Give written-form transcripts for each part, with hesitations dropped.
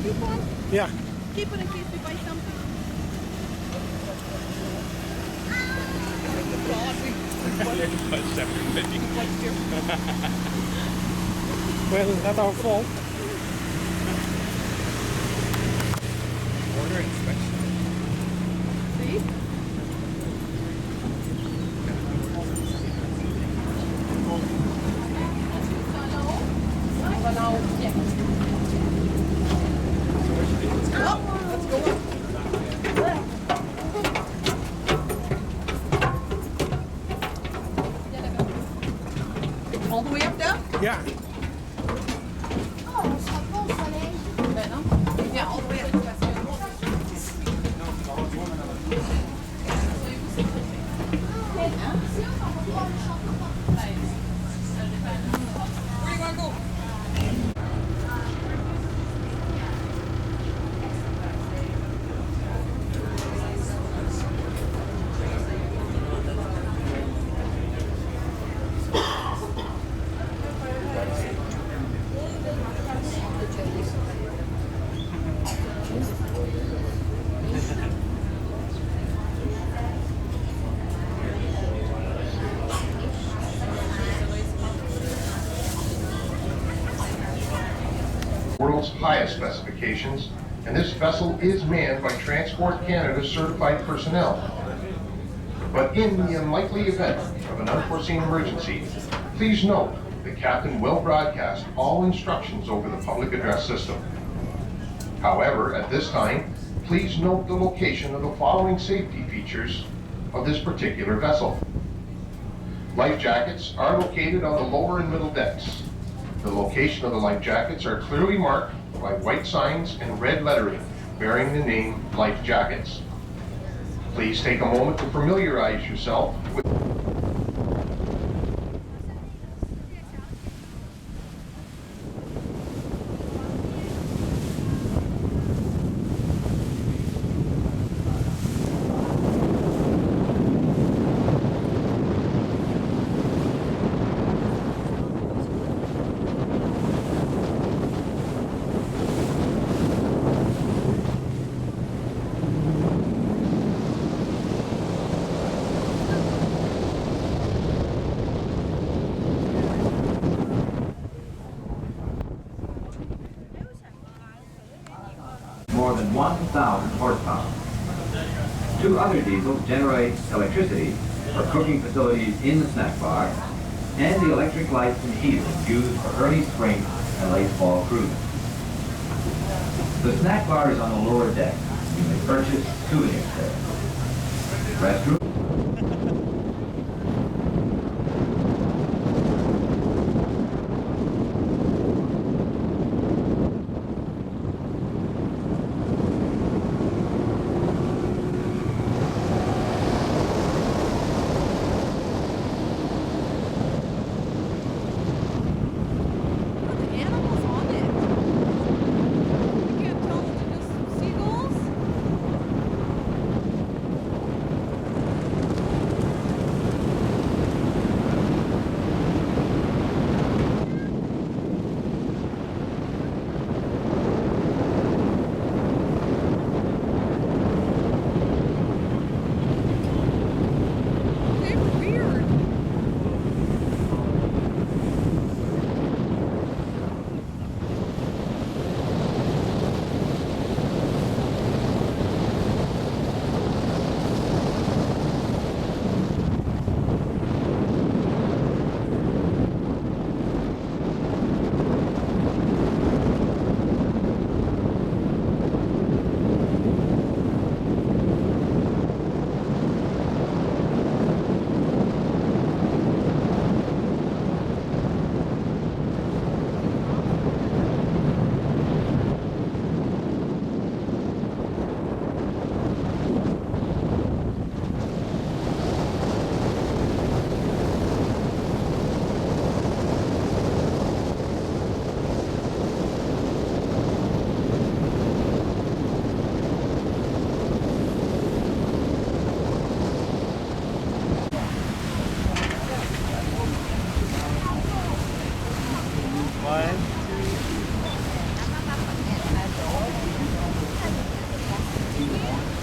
coupon? Yeah. Keep it in case we buy something. Well, not our fault. Border inspection. See? Let's go up. All the way up there? Yeah. Yeah, all the way up. Where do you want to go? World's highest specifications, and this vessel is manned by Transport Canada certified personnel. But in the unlikely event of an unforeseen emergency, please note the captain will broadcast all instructions over the public address system. However, at this time, please note the location of the following safety features of this particular vessel. Life jackets are located on the lower and middle decks. The location of the life jackets are clearly marked by white signs and red lettering bearing the name Life Jackets. Please take a moment to familiarize yourself with more than 1,000 horsepower. Two other diesels generate electricity for cooking facilities in the snack bar and the electric lights and heaters used for early spring and late fall cruising. The snack bar is on the lower deck. You may purchase souvenirs there. Restroom.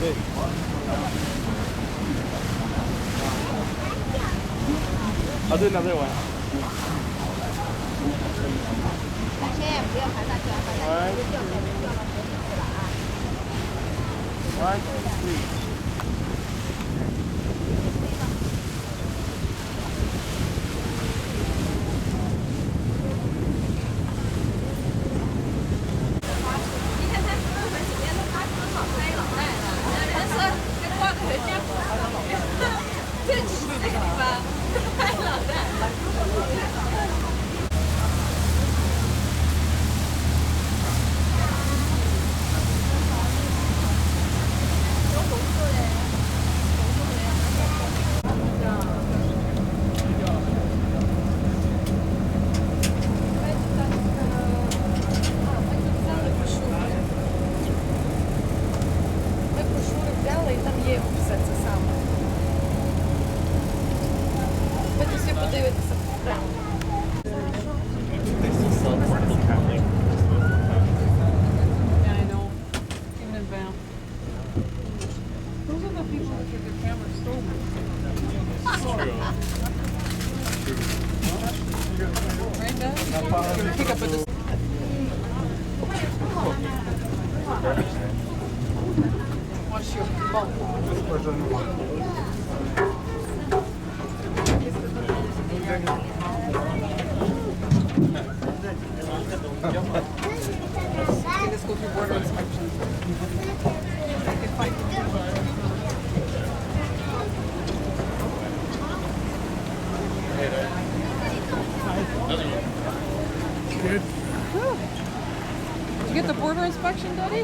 it. I'll do another one. One, three. Pick up with this. What's your ball? Okay, let's go through border inspection. Okay, fine. Good. Did you get the border inspection, Daddy?